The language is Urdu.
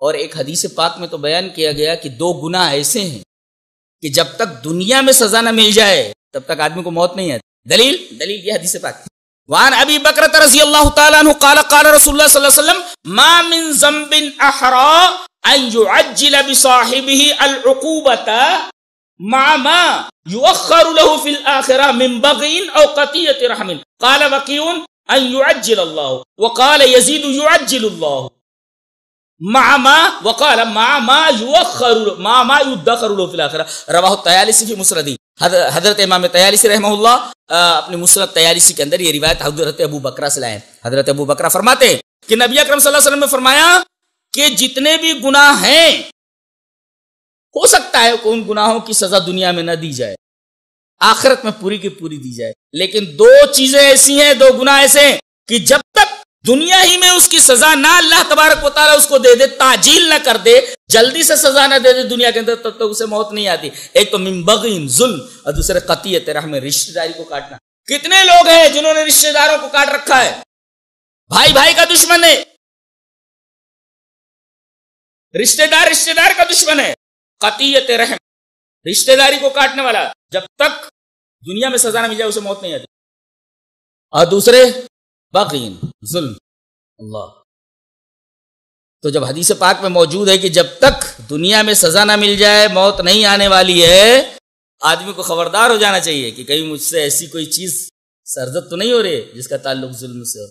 اور ایک حدیث پاک میں تو بیان کیا گیا کہ دو گناہ ایسے ہیں کہ جب تک دنیا میں سزا نہ مل جائے تب تک آدمی کو موت نہیں آتی. دلیل یہ حدیث پاک. وعن ابی بکرۃ رضی اللہ تعالی عنہ قال قال رسول اللہ صلی اللہ علیہ وسلم ما من ذنب احرى ان يعجل بصاحبه العقوبة مع ما يؤخر له في الآخرة من بغي أو قطيعة رحم. قال وكيع أن يعجل الله وقال يزيد يعجل الله مع ما وقال مع ما يؤخر مع ما يدخر له في الآخرة. رواه الطيالسي في مسنده. حضرت امام طیالسی رحمہ اللہ اپنے مسند طیالسی کے اندر یہ روایت حضرت ابو بکرہ سے لائے ہیں. حضرت ابو بکرہ فرماتے ہیں کہ نبی اکرم صلی اللہ علیہ وسلم نے فرمایا کہ جتنے بھی گناہ ہیں ہو سکتا ہے کہ ان گناہوں کی سزا دنیا میں نہ دی جائے, آخرت میں پوری کی پوری دی جائے, لیکن دو چیزیں ایسی ہیں, دو گناہ ایسے ہیں کہ جب تک دنیا ہی میں اس کی سزا نہ اللہ تبارک و تعالیٰ اس کو دے دے, تعجیل نہ کر دے, جلدی سے سزا نہ دے دے دنیا کے اندر, تب تک اسے موت نہیں آتی. ایک تو من بغین ظلم اور دوسرے قطیعت رحم رشتہ داری کو کاٹنا. کتنے لوگ ہیں جنہوں نے رشتہ داروں کو کاٹ رکھا ہے, بھائی بھائی کا دشمن ہے, رشتہ دار کا دشمن ہے. قطیعت رحم رشتہ داری کو کاٹنے والا, جب تک دنیا میں سزا نہ مل جائے اسے موت نہیں آتی. اور دوسرے بغین ظلم. اللہ, تو جب حدیث پاک میں موجود ہے کہ جب تک دنیا میں سزا نہ مل جائے موت نہیں آنے والی ہے, آدمی کو خبردار ہو جانا چاہیے کہ کہیں مجھ سے ایسی کوئی چیز سرزد تو نہیں ہو رہی جس کا تعلق ظلم سے ہو.